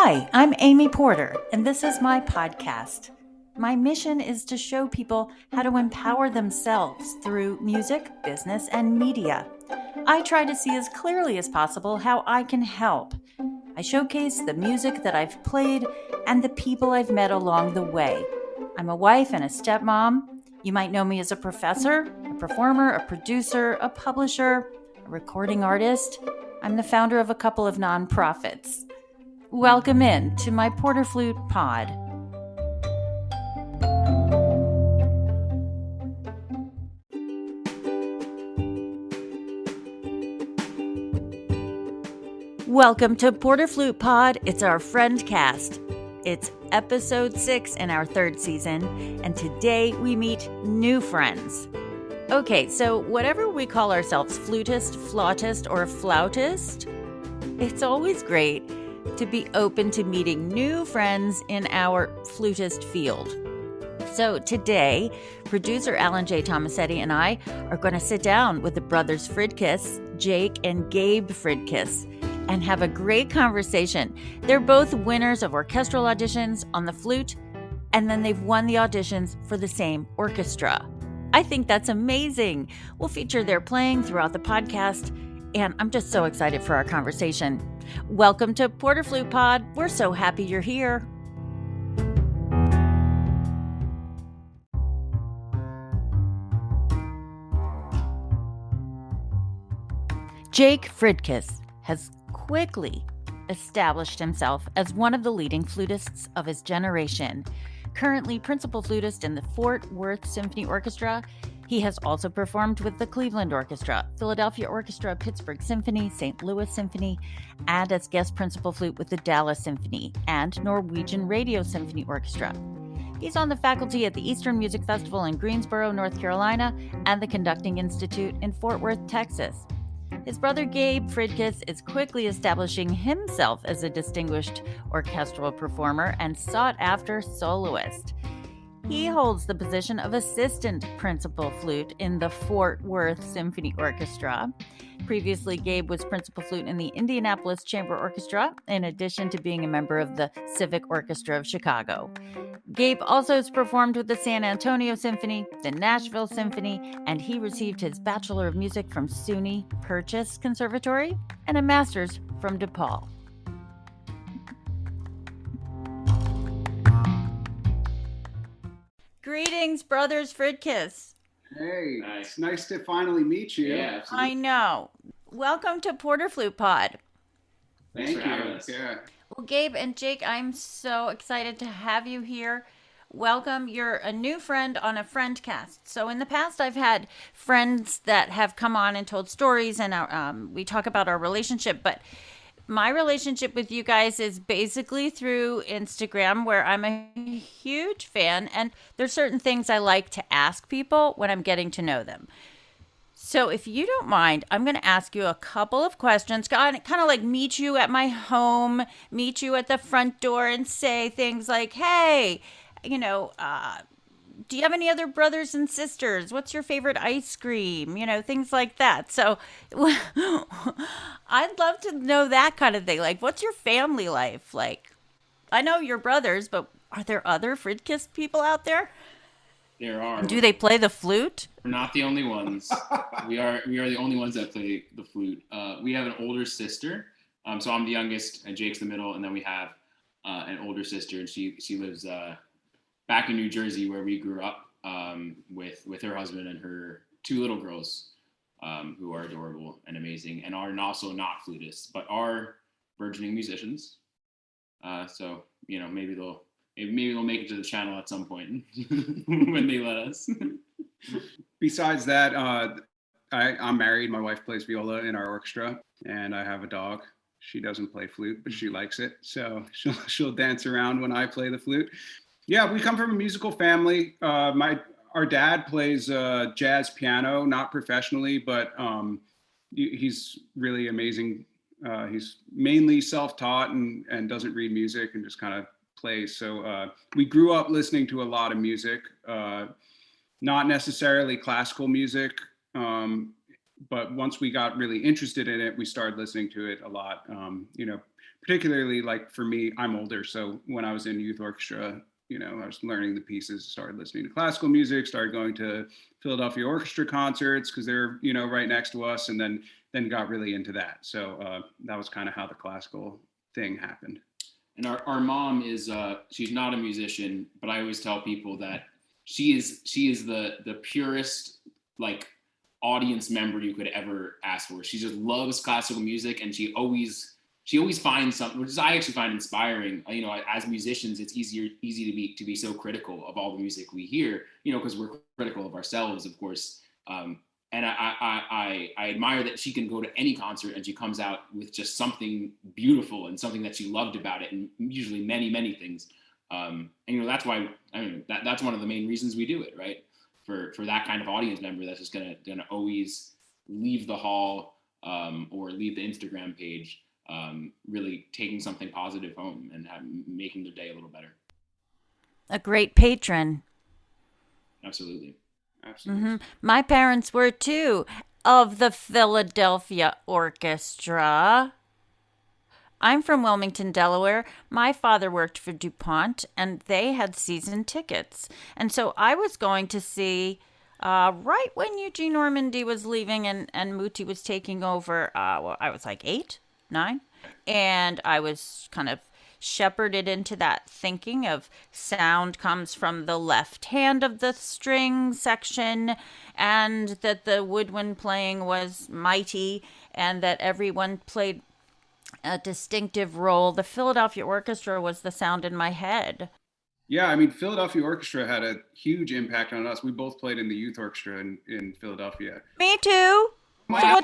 Hi, I'm Amy Porter, and this is my podcast. My mission is to show people how to empower themselves through music, business, and media. I try to see as clearly as possible how I can help. I showcase the music that I've played and the people I've met along the way. I'm a wife and a stepmom. You might know me as a professor, a performer, a producer, a publisher, a recording artist. I'm the founder of a couple of nonprofits. Welcome in to my Porter Flute Pod. Welcome to Porter Flute Pod. It's our Friendcast. It's episode 6 in our 3rd season, and today we meet new friends. Okay, so whatever we call ourselves, flutist, flautist, or flautist, it's always great to be open to meeting new friends in our flutist field. So today, producer Alan J. Tomasetti and I are going to sit down with the brothers Fridkis, Jake and Gabe Fridkis, and have a great conversation. They're both winners of orchestral auditions on the flute, and then they've won the auditions for the same orchestra. I think that's amazing. We'll feature their playing throughout the podcast, and I'm just so excited for our conversation. Welcome to Porter Flute Pod. We're so happy you're here. Jake Fridkis has quickly established himself as one of the leading flutists of his generation. Currently principal flutist in the Fort Worth Symphony Orchestra, he has also performed with the Cleveland Orchestra, Philadelphia Orchestra, Pittsburgh Symphony, St. Louis Symphony, and as guest principal flute with the Dallas Symphony and Norwegian Radio Symphony Orchestra. He's on the faculty at the Eastern Music Festival in Greensboro, North Carolina, and the Conducting Institute in Fort Worth, Texas. His brother Gabe Fridkis is quickly establishing himself as a distinguished orchestral performer and sought-after soloist. He holds the position of assistant principal flute in the Fort Worth Symphony Orchestra. Previously, Gabe was principal flute in the Indianapolis Chamber Orchestra, in addition to being a member of the Civic Orchestra of Chicago. Gabe also has performed with the San Antonio Symphony, the Nashville Symphony, and he received his Bachelor of Music from SUNY Purchase Conservatory and a Master's from DePaul. Greetings, brothers Fridkis. Hey, It's nice to finally meet you. Yeah, absolutely. I know. Welcome to Porter Flute Pod. Thanks for having us. Yeah. Well, Gabe and Jake, I'm so excited to have you here. Welcome. You're a new friend on a Friendcast. So in the past, I've had friends that have come on and told stories, and we talk about our relationship. But my relationship with you guys is basically through Instagram, where I'm a huge fan, and there's certain things I like to ask people when I'm getting to know them. So if you don't mind, I'm going to ask you a couple of questions, kind of like meet you at my home, meet you at the front door and say things like, hey, do you have any other brothers and sisters? What's your favorite ice cream? Things like that. So I'd love to know that kind of thing. Like, what's your family life like? I know you're brothers, but are there other Fridkis people out there? There are. Do they play the flute? We're not the only ones. We are the only ones that play the flute. We have an older sister. So I'm the youngest, and Jake's the middle, and then we have an older sister, and she lives back in New Jersey, where we grew up, with her husband and her 2 little girls, who are adorable and amazing, and are also not flutists, but are burgeoning musicians. So maybe they'll make it to the channel at some point when they let us. Besides that, I'm married. My wife plays viola in our orchestra, and I have a dog. She doesn't play flute, but she likes it, so she'll dance around when I play the flute. Yeah, we come from a musical family. Our dad plays jazz piano, not professionally, but he's really amazing. He's mainly self-taught and doesn't read music and just kind of plays. So we grew up listening to a lot of music, not necessarily classical music. but once we got really interested in it, we started listening to it a lot. Particularly like for me, I'm older. So when I was in youth orchestra, I was learning the pieces, started listening to classical music, started going to Philadelphia Orchestra concerts because they're, right next to us, and then got really into that. So that was kind of how the classical thing happened. And our mom is she's not a musician, but I always tell people that she is the purest like audience member you could ever ask for. She just loves classical music, and she always finds something, which I actually find inspiring. As musicians, it's easy to be so critical of all the music we hear, because we're critical of ourselves, of course. And I admire that she can go to any concert and she comes out with just something beautiful and something that she loved about it, and usually many, many things. And that's why that's one of the main reasons we do it, right? For that kind of audience member that's just gonna always leave the hall or leave the Instagram page, really taking something positive home and making their day a little better. A great patron. Absolutely. Mm-hmm. My parents were too, of the Philadelphia Orchestra. I'm from Wilmington, Delaware. My father worked for DuPont, and they had season tickets. And so I was going to see, right when Eugene Ormandy was leaving and Muti was taking over, I was like 8, 9. And I was kind of shepherded into that thinking of sound comes from the left hand of the string section, and that the woodwind playing was mighty, and that everyone played a distinctive role. The Philadelphia Orchestra was the sound in my head. Yeah, Philadelphia Orchestra had a huge impact on us. We both played in the youth orchestra in Philadelphia. Me too. So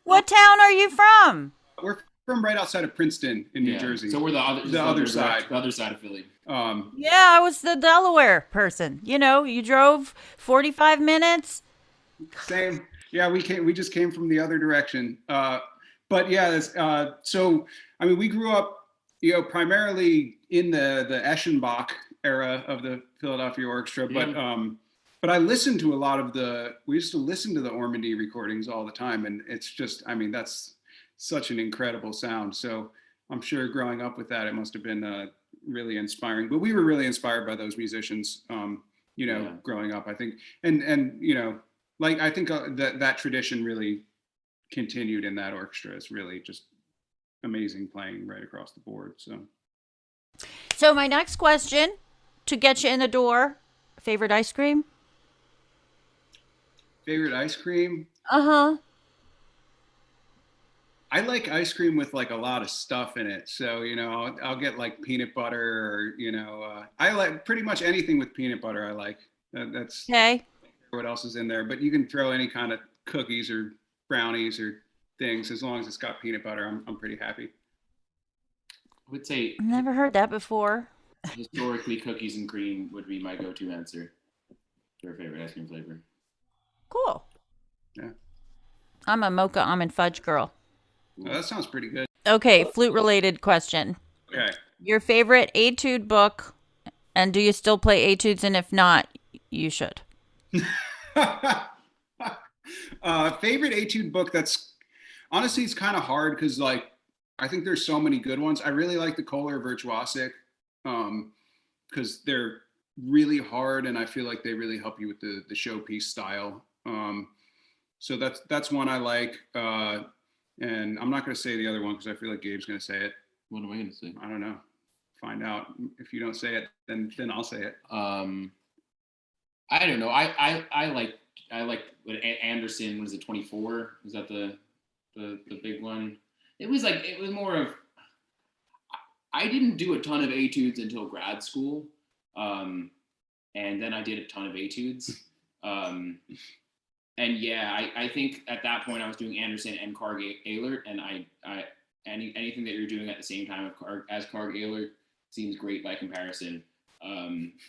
what town are you from? We're from right outside of Princeton in New Jersey. So we're the other side of Philly. Yeah, I was the Delaware person. You drove 45 minutes. Same. Yeah, we just came from the other direction. But yeah, so we grew up, primarily in the Eschenbach era of the Philadelphia Orchestra, but I listened to a lot of we used to listen to the Ormandy recordings all the time, and it's just, that's such an incredible sound. So I'm sure growing up with that, it must have been really inspiring. But we were really inspired by those musicians, growing up, I think. And I think that tradition really continued in that orchestra. It's really just amazing playing right across the board. So my next question, to get you in the door, favorite ice cream? Favorite ice cream? Uh-huh. I like ice cream with like a lot of stuff in it. So, I'll get like peanut butter or, I like pretty much anything with peanut butter. I like that's okay. What else is in there, but you can throw any kind of cookies or brownies or things. As long as it's got peanut butter, I'm pretty happy. I would say I've never heard that before. Historically, cookies and cream would be my go-to answer for a favorite ice cream flavor. Cool. Yeah. I'm a mocha almond fudge girl. Oh, that sounds pretty good. Okay, flute-related question. Okay. Your favorite etude book, and do you still play etudes? And if not, you should. Favorite etude book? That's honestly, it's kind of hard because I think there's so many good ones. I really like the Kohler Virtuosic because they're really hard, and I feel like they really help you with the showpiece style. So that's one I like. And I'm not going to say the other one because I feel like Gabe's going to say it. What am I going to say? I don't know. Find out. If you don't say it, then I'll say it. I don't know. I like what Anderson, was it 24? Is that the big one? It was more of, I didn't do a ton of etudes until grad school. And then I did a ton of etudes. And yeah, I think at that point I was doing Anderson and Karg Ehlert, and anything that you're doing at the same time as Karg Ehlert seems great by comparison.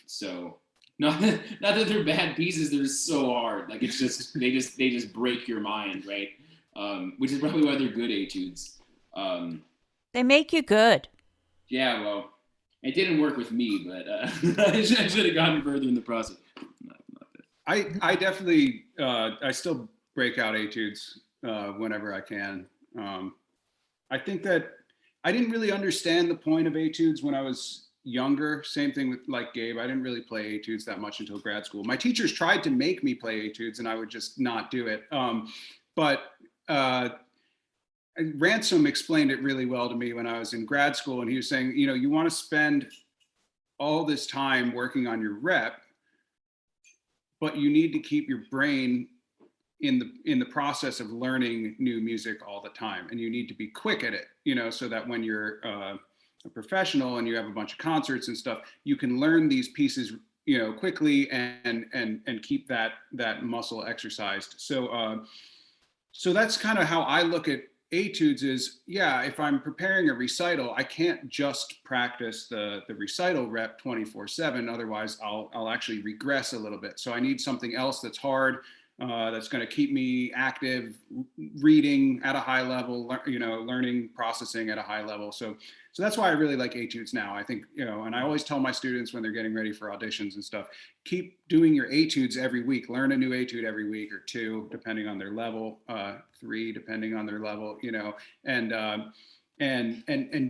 So not that they're bad pieces, they're just so hard. Like it's just they just break your mind, right? Which is probably why they're good etudes. They make you good. Yeah, well, it didn't work with me, but I should have gotten further in the process. I definitely I still break out etudes whenever I can. I think that I didn't really understand the point of etudes when I was younger. Same thing with like Gabe. I didn't really play etudes that much until grad school. My teachers tried to make me play etudes and I would just not do it. But Ransom explained it really well to me when I was in grad school, and he was saying, you know, you want to spend all this time working on your rep, but you need to keep your brain in the process of learning new music all the time, and you need to be quick at it, you know, so that when you're a professional and you have a bunch of concerts and stuff, you can learn these pieces, you know, quickly and keep that muscle exercised. So that's kind of how I look at etudes is, yeah, if I'm preparing a recital, I can't just practice the recital rep 24/7. Otherwise I'll actually regress a little bit. So I need something else that's hard, that's going to keep me active, reading at a high level, you know, learning, processing at a high level. So that's why I really like etudes now. I think, you know, and I always tell my students when they're getting ready for auditions and stuff, keep doing your etudes every week. Learn a new etude every week, or 2, depending on their level, 3, depending on their level, you know, and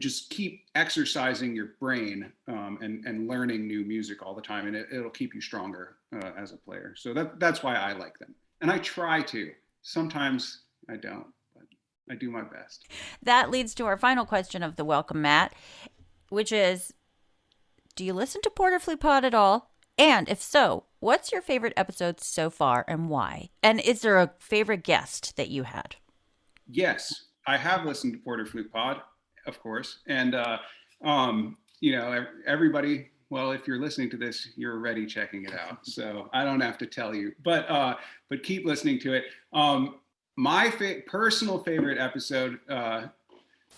just keep exercising your brain, and learning new music all the time, and it'll keep you stronger as a player. So that's why I like them, and I try to. Sometimes I don't, but I do my best. That leads to our final question of the welcome mat, which is, do you listen to Porter Flute Pod at all? And if so, what's your favorite episode so far and why? And is there a favorite guest that you had? Yes, I have listened to Porter Flute Pod, of course. And, you know, everybody, well, if you're listening to this, you're already checking it out. So I don't have to tell you, but keep listening to it. My personal favorite episode,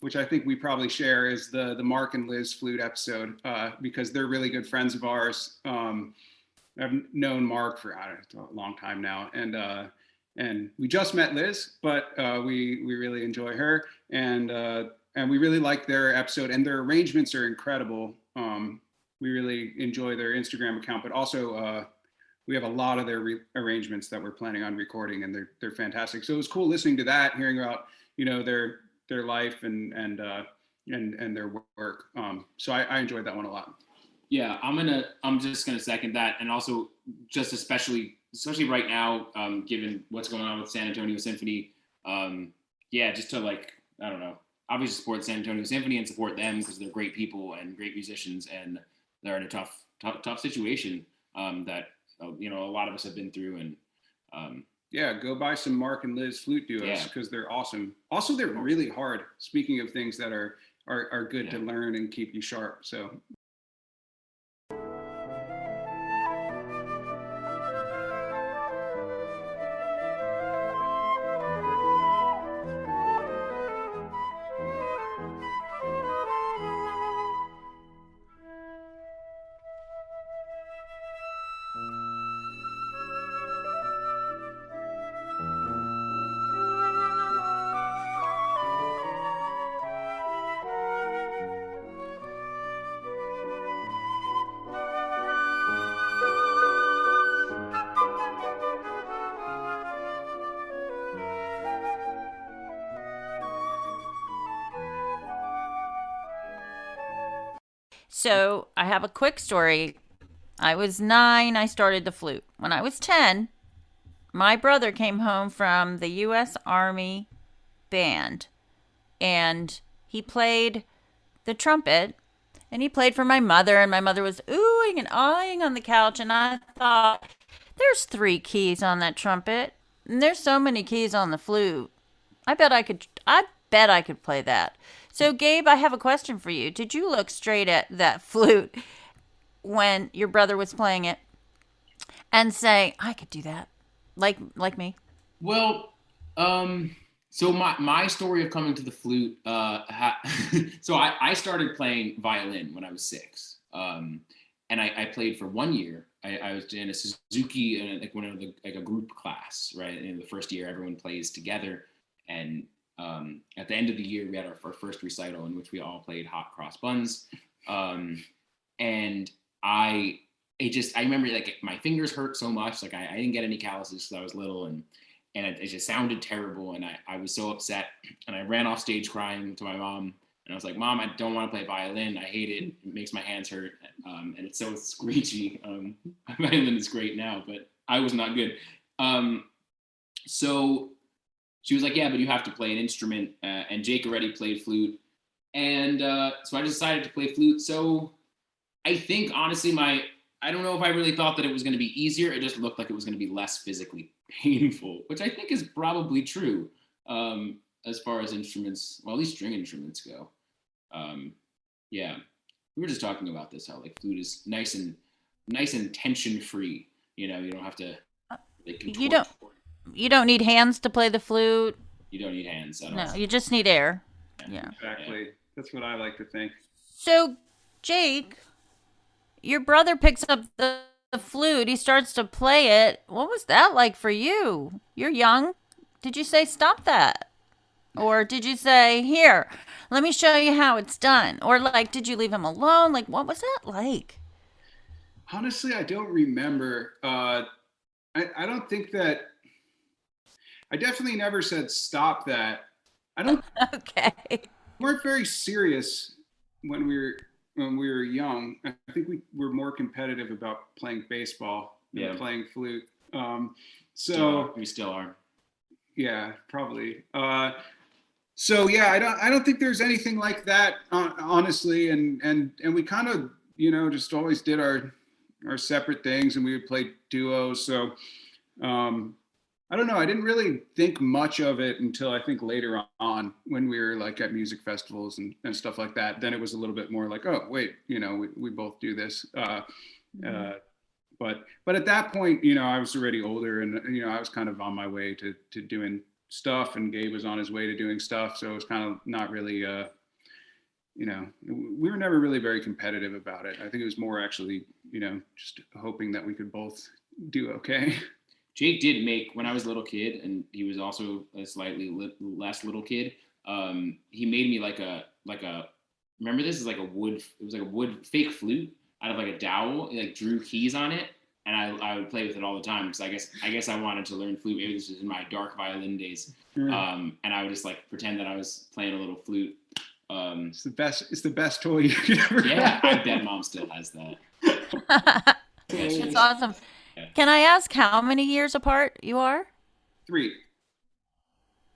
which I think we probably share, is the Mark and Liz flute episode, because they're really good friends of ours. I've known Mark for, I don't know, a long time now, and we just met Liz, but we really enjoy her, and we really like their episode, and their arrangements are incredible. We really enjoy their Instagram account, but also we have a lot of their arrangements that we're planning on recording, and they're fantastic. So it was cool listening to that, hearing about, you know, their life and their work. So I enjoyed that one a lot. Yeah, I'm just gonna second that, and also just especially right now, given what's going on with San Antonio Symphony, yeah, just to, like, I don't know, obviously support San Antonio Symphony and support them because they're great people and great musicians, and they're in a tough situation that you know, a lot of us have been through, and yeah, go buy some Mark and Liz flute duos because they're awesome. Also, they're really hard. Speaking of things that are good to learn and keep you sharp. So. So I have a quick story. I was 9. I started the flute. When I was 10, my brother came home from the U.S. Army band, and he played the trumpet, and he played for my mother, and my mother was oohing and ahhing on the couch, and I thought, there's 3 keys on that trumpet, and there's so many keys on the flute. I bet I could play that. So, Gabe, I have a question for you. Did you look straight at that flute when your brother was playing it and say, I could do that, like me? Well, so my story of coming to the flute, so I started playing violin when I was 6, and I played for 1 year. I was in a Suzuki, and like one of the, like a group class, right? In the first year, everyone plays together, and at the end of the year, we had our first recital in which we all played Hot Cross Buns, and I remember, like, my fingers hurt so much, like I didn't get any calluses because I was little, and it just sounded terrible. And I was so upset, and I ran off stage crying to my mom. And I was like, Mom, I don't want to play violin. I hate it. It makes my hands hurt. And it's so screechy. My violin is great now, but I was not good. So she was like, yeah, but you have to play an instrument. And Jake already played flute. And so I decided to play flute. So I think, honestly, I don't know if I really thought that it was going to be easier. It just looked like it was going to be less physically painful, which I think is probably true as far as instruments, well, at least string instruments go. Yeah, we were just talking about this, how like flute is nice and tension free. You know, you don't have to like contort. You don't need hands to play the flute. You don't need hands at all. No, you just need air. Yeah. Exactly. Yeah. That's what I like to think. So, Jake, your brother picks up the flute. He starts to play it. What was that like for you? You're young. Did you say stop that? Or did you say, here, let me show you how it's done? Or like, did you leave him alone? Like, what was that like? Honestly, I don't remember. I don't think that, I definitely never said stop that. I don't. Okay. We weren't very serious when we were young. I think we were more competitive about playing baseball than playing flute. So we still are. Yeah, probably. So yeah, I don't think there's anything like that, honestly. And we kind of, just always did our separate things, and we would play duos. So I don't know. I didn't really think much of it until I think later on when we were like at music festivals and stuff like that. Then it was a little bit more like, oh wait, we both do this. But at that point, I was already older, and I was kind of on my way to doing stuff, and Gabe was on his way to doing stuff. So it was kind of not really, we were never really very competitive about it. I think it was more actually, just hoping that we could both do okay. Jake did make, when I was a little kid, and he was also a slightly less little kid. He made me like a. Remember this is like it was like a wood fake flute out of like a dowel. He like drew keys on it, and I would play with it all the time because I guess I wanted to learn flute. Maybe this was in my dark violin days. And I would just like pretend that I was playing a little flute. It's the best toy you could ever have. I bet Mom still has that. That's awesome. Can I ask how many years apart you are? 3.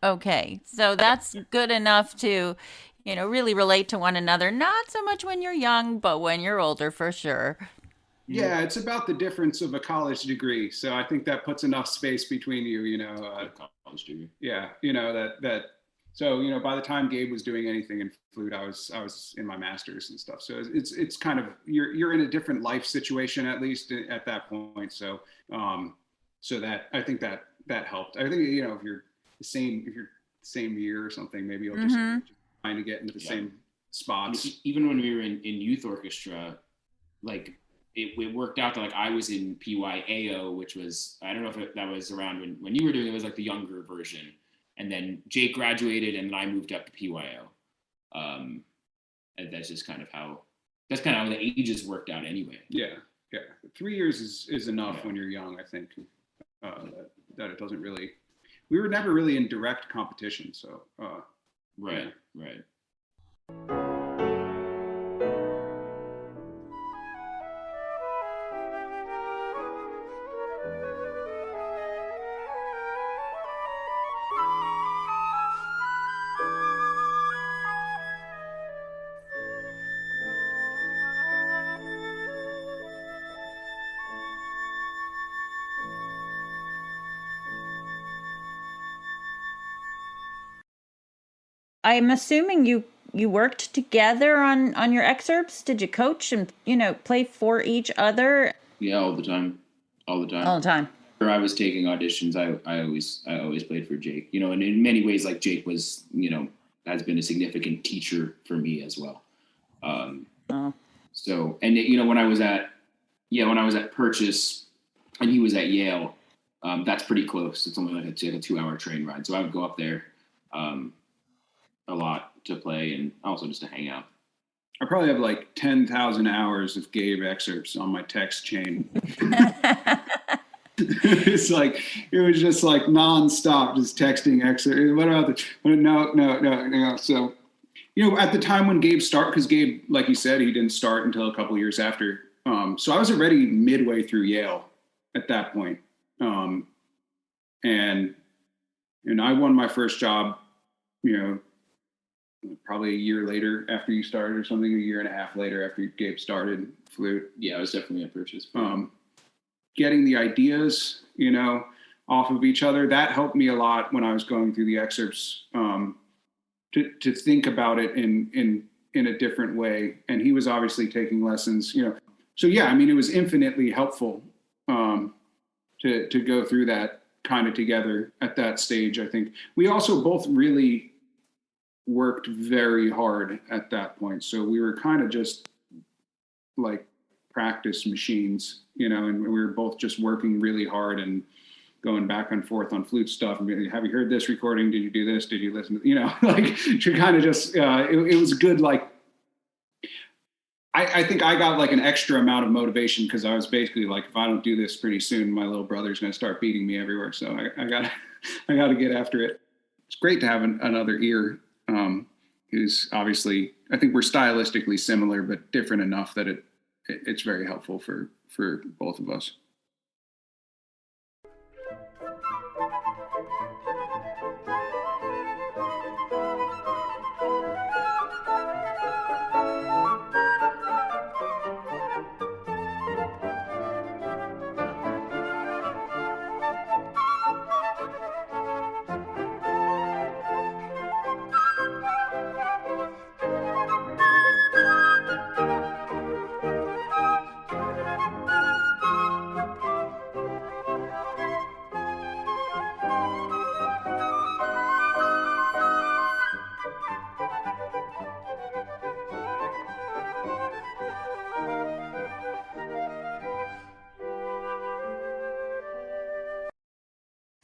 Okay, so that's good enough to, really relate to one another. Not so much when you're young, but when you're older, for sure. Yeah, it's about the difference of a college degree. So I think that puts enough space between you, college degree. Yeah, that. So by the time Gabe was doing anything in flute, I was in my master's and stuff. So it's kind of you're in a different life situation, at least at that point. So so that I think that helped. I think if you're the same year or something, maybe you'll just trying to get into the same spots. Even when we were in youth orchestra, like it worked out that like I was in PYAO, which was, I don't know if that was around when you were doing it, was like the younger version. And then Jake graduated, and then I moved up to PYO. And that's just kind of how the ages worked out anyway. Yeah. 3 years is enough when you're young, I think. That it doesn't really. We were never really in direct competition, so. Right. I'm assuming you worked together on your excerpts. Did you coach and play for each other? Yeah, all the time. Or I was taking auditions. I always played for Jake. And in many ways, like Jake was, has been a significant teacher for me as well. So, and when I was at Purchase and he was at Yale, that's pretty close. It's only like a 2-hour train ride. So I would go up there a lot to play and also just to hang out. I probably have like 10,000 hours of Gabe excerpts on my text chain. It's like, it was just like nonstop, just texting excerpt. What about the, no. So, at the time when Gabe started, because Gabe, like you said, he didn't start until a couple years after. So I was already midway through Yale at that point. And I won my first job, probably a year later after you started, or something, a year and a half later after Gabe started flute. Yeah, it was definitely a purchase. Getting the ideas, off of each other, that helped me a lot when I was going through the excerpts, to think about it in a different way. And he was obviously taking lessons, So yeah, I mean, it was infinitely helpful to go through that kind of together at that stage. I think we also both really worked very hard at that point. So we were kind of just like practice machines, and we were both just working really hard and going back and forth on flute stuff and being, have you heard this recording? Did you do this? Did you listen to, like, to kind of just, it was good. Like, I think I got like an extra amount of motivation because I was basically like, if I don't do this pretty soon, my little brother's going to start beating me everywhere. So I got to get after it. It's great to have another ear, who's obviously, I think we're stylistically similar, but different enough that it's very helpful for both of us.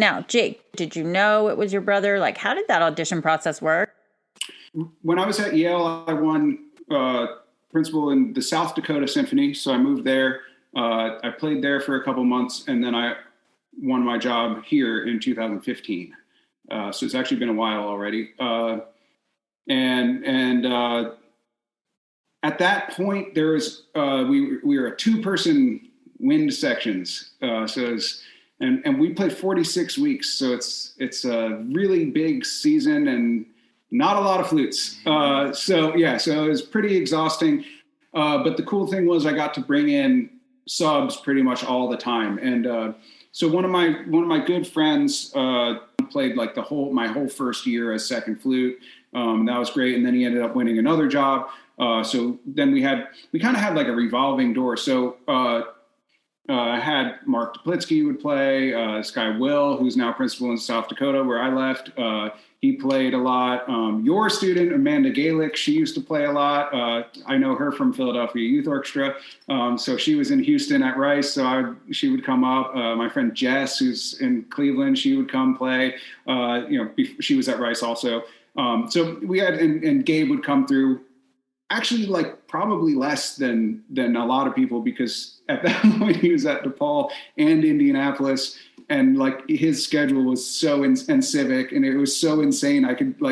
Now, Jake, did you know it was your brother? Like, how did that audition process work? When I was at Yale, I won principal in the South Dakota Symphony. So I moved there. I played there for a couple months, and then I won my job here in 2015. So it's actually been a while already. And at that point, there was we were a 2-person wind sections. So it was, and we played 46 weeks. So it's a really big season and not a lot of flutes. So it was pretty exhausting. But the cool thing was I got to bring in subs pretty much all the time. And so one of my good friends played like my whole first year as second flute. That was great. And then he ended up winning another job. So then we kind of had like a revolving door. So I had Mark Duplitsky would play, this guy Will, who's now principal in South Dakota, where I left. He played a lot. Your student, Amanda Galick, she used to play a lot. I know her from Philadelphia Youth Orchestra. So she was in Houston at Rice, so she would come up. My friend Jess, who's in Cleveland, she would come play. She was at Rice also. So we had, and Gabe would come through. Actually, like probably less than a lot of people, because at that point he was at DePaul and Indianapolis, and like his schedule was so and Civic, and it was so insane.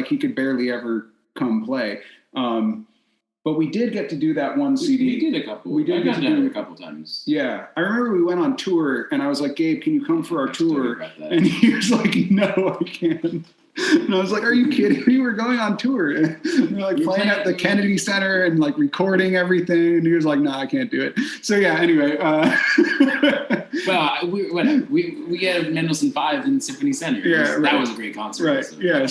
He could barely ever come play. But we did get to do that one CD. We did a couple. I've done it a couple times. Yeah, I remember we went on tour, and I was like, Gabe, can you come for our tour? And he was like, no, I can't. And I was like, are you kidding me? We're going on tour. And we're like playing at the Kennedy Center and like recording everything. And he was like, no, I can't do it. So yeah, anyway. Well, we had Mendelssohn 5 in Symphony Center. Yeah, right. That was a great concert. Right. So, yeah.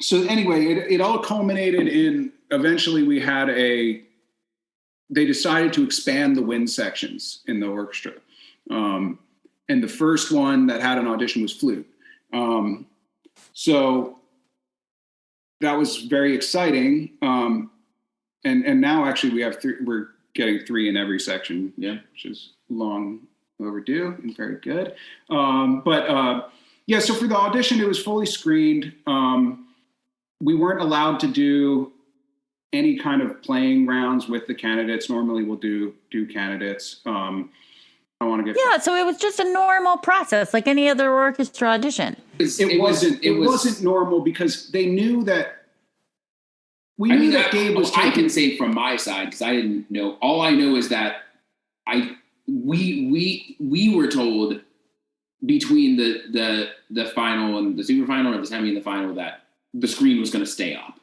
So anyway, it all culminated in, eventually we had they decided to expand the wind sections in the orchestra. And the first one that had an audition was flute. So that was very exciting. And now actually we have we're getting 3 in every section, which is long overdue and very good. So for the audition, it was fully screened. We weren't allowed to do any kind of playing rounds with the candidates. Normally we'll do candidates. I want to get. Yeah, so it was just a normal process, like any other orchestra audition. It wasn't normal because they knew that. We knew that Gabe was. I can say from my side because I didn't know. All I know is that we were told between the final and the super final, or the semi and the final, that the screen was going to stay up.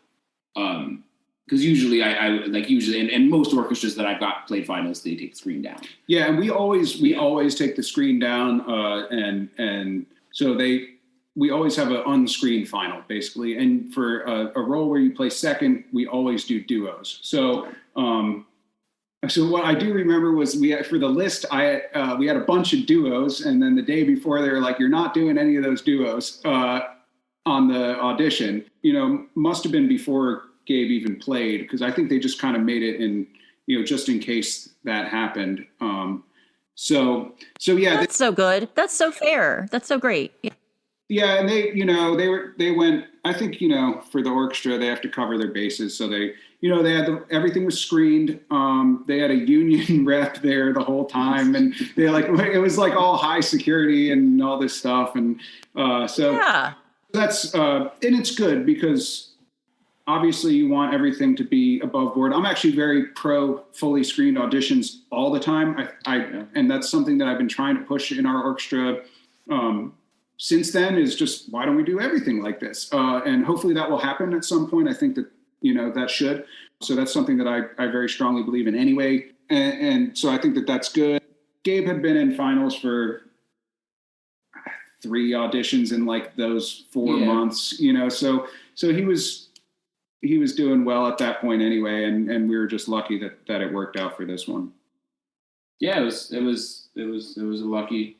Because usually and most orchestras that I've got played finals, they take the screen down. Yeah, and we always take the screen down, and so we always have an unscreened final basically. And for a role where you play second, we always do duos. So what I do remember was for the list, we had a bunch of duos, and then the day before they were like, "You're not doing any of those duos on the audition." Must have been before Gabe even played, because I think they just kind of made it in, just in case that happened. So yeah. That's so good. That's so fair. That's so great. Yeah, and they went. I think for the orchestra they have to cover their bases, so they had everything was screened. They had a union rep there the whole time, and it was like all high security and all this stuff, and so that's and it's good because. Obviously, you want everything to be above board. I'm actually very pro fully screened auditions all the time. And that's something that I've been trying to push in our orchestra since then, is just, why don't we do everything like this? And hopefully that will happen at some point. I think that, that should. So that's something that I very strongly believe in anyway. And so I think that that's good. Gabe had been in finals for 3 auditions in like those 4 months, so he was doing well at that point anyway, and we were just lucky that it worked out for this one. Yeah, it was a lucky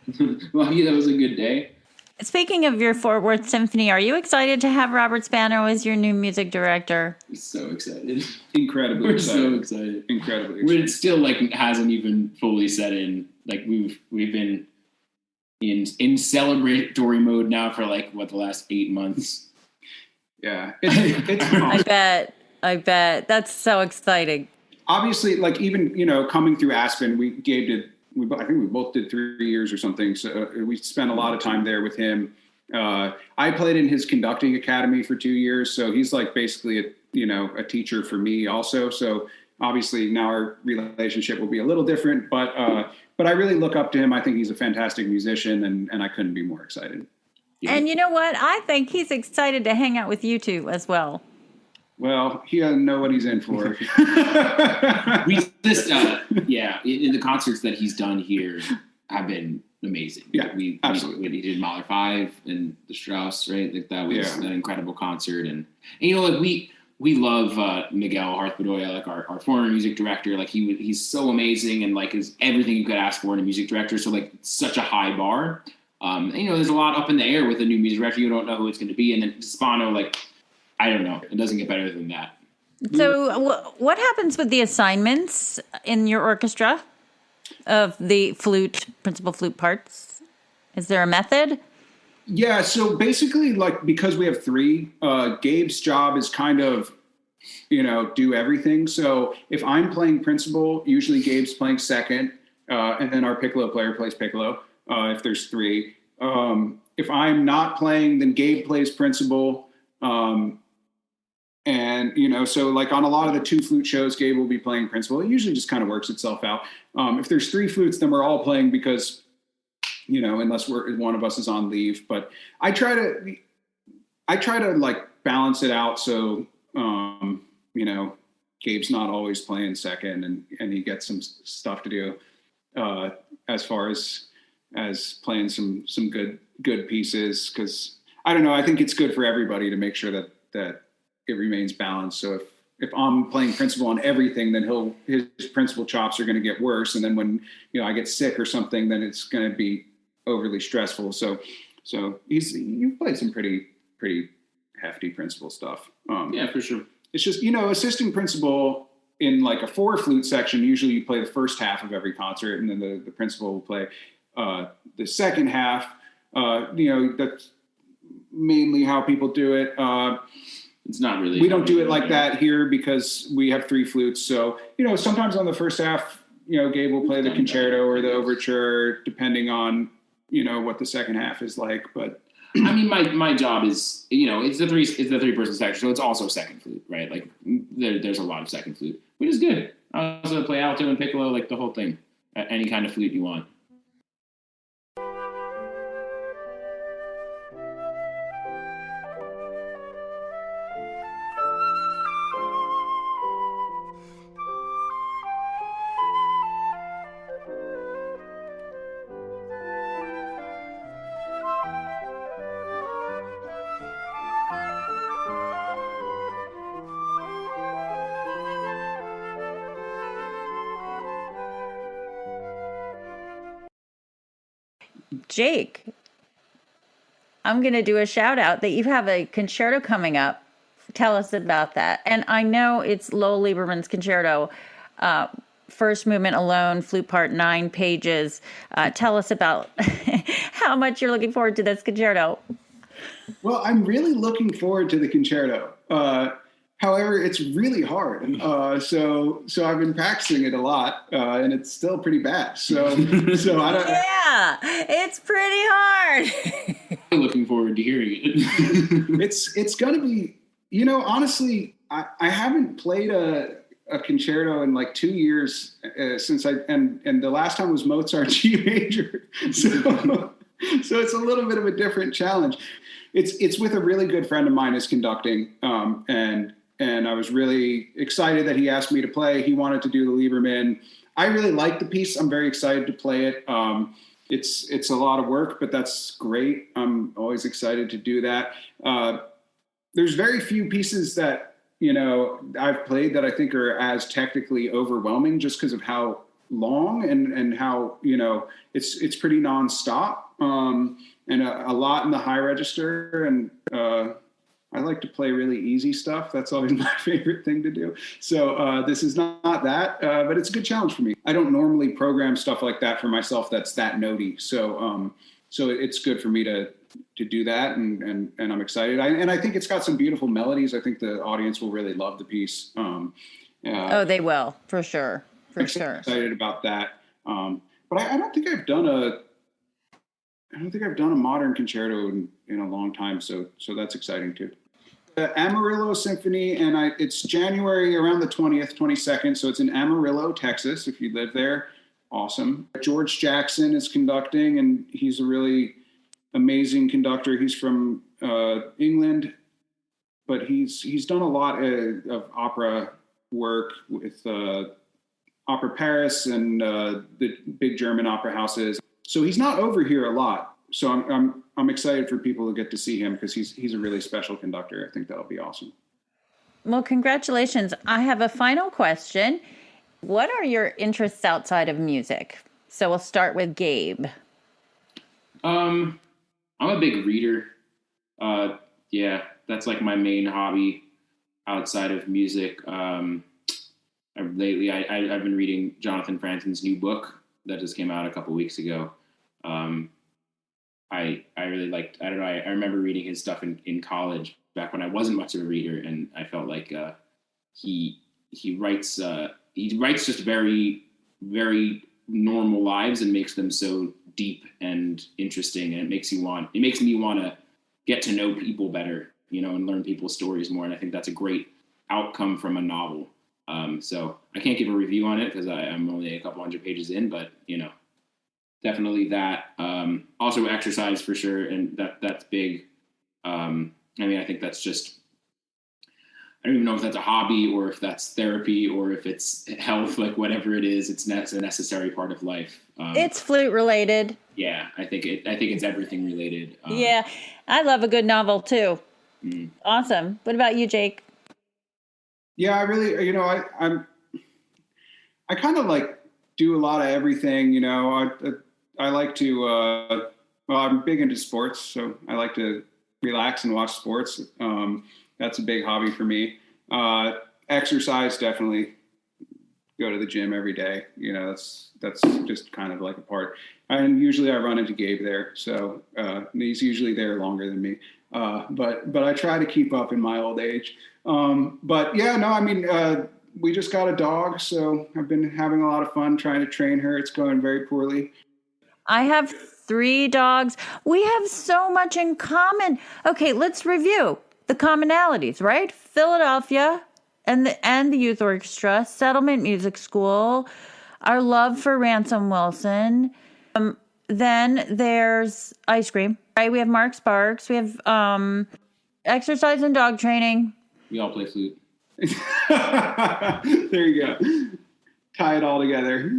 that was a good day. Speaking of your Fort Worth Symphony, are you excited to have Robert Spano as your new music director? I'm so excited. Incredibly We're excited. so excited. Incredibly excited. It still hasn't even fully set in. We've been in celebratory mode now for the last 8 months. Yeah, it's I bet that's so exciting. Obviously, even coming through Aspen, I think we both did 3 years or something. So we spent a lot of time there with him. I played in his conducting academy for 2 years, so he's basically a teacher for me also. So obviously now our relationship will be a little different, but I really look up to him. I think he's a fantastic musician, and I couldn't be more excited. And you know what? I think he's excited to hang out with you two as well. Well, he doesn't know what he's in for. We just, in the concerts that he's done here have been amazing. Yeah, absolutely. He did Mahler 5 and the Strauss, right? That was an incredible concert. And we love Miguel Harth-Bedoya, our former music director. He's so amazing, and is everything you could ask for in a music director. So such a high bar. There's a lot up in the air with a new music director. You don't know who it's going to be. And then Spano, I don't know. It doesn't get better than that. So what happens with the assignments in your orchestra of the principal flute parts? Is there a method? Yeah. So basically, because we have 3, Gabe's job is kind of, do everything. So if I'm playing principal, usually Gabe's playing second, and then our piccolo player plays piccolo. If there's 3, if I'm not playing, then Gabe plays principal. And, so on a lot of the 2 flute shows, Gabe will be playing principal. It usually just kind of works itself out. If there's 3 flutes, then we're all playing because, unless one of us is on leave, but I try to balance it out. So, Gabe's not always playing second, and he gets some stuff to do, as far as playing some good pieces, because I don't know, I think it's good for everybody to make sure that it remains balanced. So if I'm playing principal on everything, then his principal chops are going to get worse, and then when I get sick or something, then it's going to be overly stressful. So you've played some pretty hefty principal stuff. Yeah, for sure. It's just assistant principal in a 4 flute section. Usually you play the first half of every concert, and then the principal will play the second half. That's mainly how people do it. It's not really. We don't do it like that here because we have 3 flutes. So, sometimes on the first half, Gabe will play the concerto or the overture, depending on, what the second half is like. But I mean, my job is, it's the three-person section, so it's also second flute, right? Like there's a lot of second flute, which is good. I also play alto and piccolo, like the whole thing, any kind of flute you want. Jake, I'm going to do a shout out that you have a concerto coming up. Tell us about that. And I know it's Lowell Lieberman's concerto, first movement alone, flute part, 9 pages. Tell us about how much you're looking forward to this concerto. Well, I'm really looking forward to the concerto. However, it's really hard. So I've been practicing it a lot, and it's still pretty bad. So I don't. Yeah, it's pretty hard. I'm looking forward to hearing it. It's going to be, honestly, I haven't played a concerto in like 2 years since and the last time was Mozart G major. So it's a little bit of a different challenge. It's with a really good friend of mine is conducting, and I was really excited that he asked me to play. He wanted to do the Lieberman. I really like the piece. I'm very excited to play it. It's a lot of work, but that's great. I'm always excited to do that. There's very few pieces that, I've played that I think are as technically overwhelming just because of how long and how, it's pretty nonstop, and a lot in the high register. And I like to play really easy stuff. That's always my favorite thing to do. So this is not that, but it's a good challenge for me. I don't normally program stuff like that for myself that's that notey. So it's good for me to do that, and I'm excited. I think it's got some beautiful melodies. I think the audience will really love the piece. They will, for sure. For sure. Excited about that. But I don't think I've done a modern concerto in a long time. So that's exciting too. The Amarillo Symphony, and it's January around the 20th, 22nd. So it's in Amarillo, Texas. If you live there, awesome. George Jackson is conducting, and he's a really amazing conductor. He's from England, but he's done a lot of opera work with Opera Paris and the big German opera houses. So he's not over here a lot. So I'm excited for people to get to see him because he's a really special conductor. I think that'll be awesome. Well, congratulations. I have a final question. What are your interests outside of music? So we'll start with Gabe. I'm a big reader. Yeah, that's like my main hobby outside of music. Lately, I've been reading Jonathan Franzen's new book that just came out a couple weeks ago. I really liked, I don't know, I remember reading his stuff in college back when I wasn't much of a reader, and I felt like he writes just very, very normal lives and makes them so deep and interesting, and it makes me want to get to know people better, and learn people's stories more. And I think that's a great outcome from a novel. So I can't give a review on it because I'm only a couple hundred pages in, but definitely that. Also exercise for sure, and that's big. I think that's just, I don't even know if that's a hobby or if that's therapy or if it's health, like whatever it is, it's a necessary part of life. It's flute related. Yeah, I think it's everything related. Yeah, I love a good novel too. Awesome. What about you, Jake? Yeah, I really, I kind of like do a lot of everything. I like to, I'm big into sports, so I like to relax and watch sports. That's a big hobby for me. Exercise, definitely go to the gym every day. That's just kind of like a part. And usually I run into Gabe there. So he's usually there longer than me. But I try to keep up in my old age. we just got a dog, so I've been having a lot of fun trying to train her. It's going very poorly. I have 3 dogs. We have so much in common. Okay, let's review the commonalities, right? Philadelphia and the youth orchestra, Settlement Music School, our love for Ransom Wilson. Then there's ice cream, right? We have Mark Sparks. We have exercise and dog training. We all play flute. There you go. Tie it all together.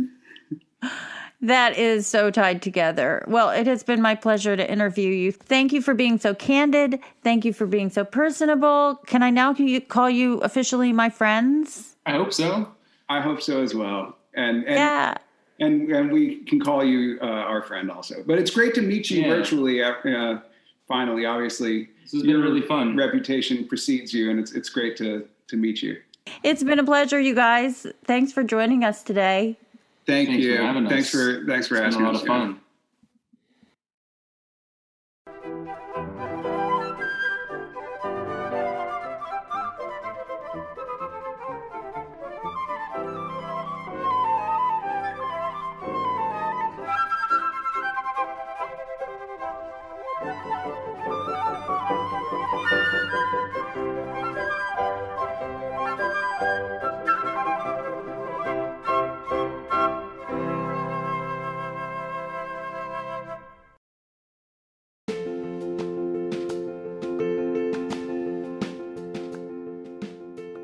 That is so tied together. Well, it has been my pleasure to interview you. Thank you for being so candid. Thank you for being so personable. Can I now call you officially my friends? I hope so. I hope so as well. And yeah. And we can call you our friend also. But it's great to meet you virtually. Finally, obviously, this has been really fun. Reputation precedes you, and it's great to meet you. It's been a pleasure, you guys. Thanks for joining us today. Thanks you. For having us. Thanks for it's asking us. Been a lot of fun.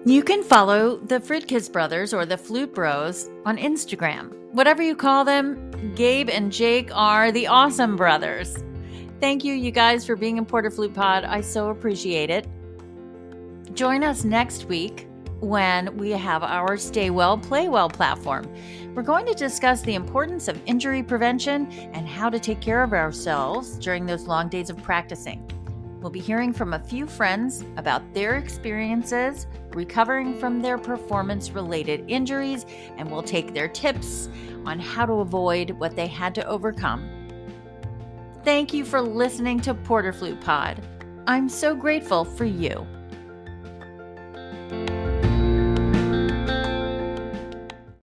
You can follow the Fridkis brothers or the Flute Bros on Instagram. Whatever you call them, Gabe and Jake are the awesome brothers. Thank you, you guys, for being in Porter Flute Pod. I so appreciate it. Join us next week when we have our Stay Well, Play Well platform. We're going to discuss the importance of injury prevention and how to take care of ourselves during those long days of practicing. We'll be hearing from a few friends about their experiences recovering from their performance-related injuries, and we'll take their tips on how to avoid what they had to overcome. Thank you for listening to Porter Flute Pod. I'm so grateful for you.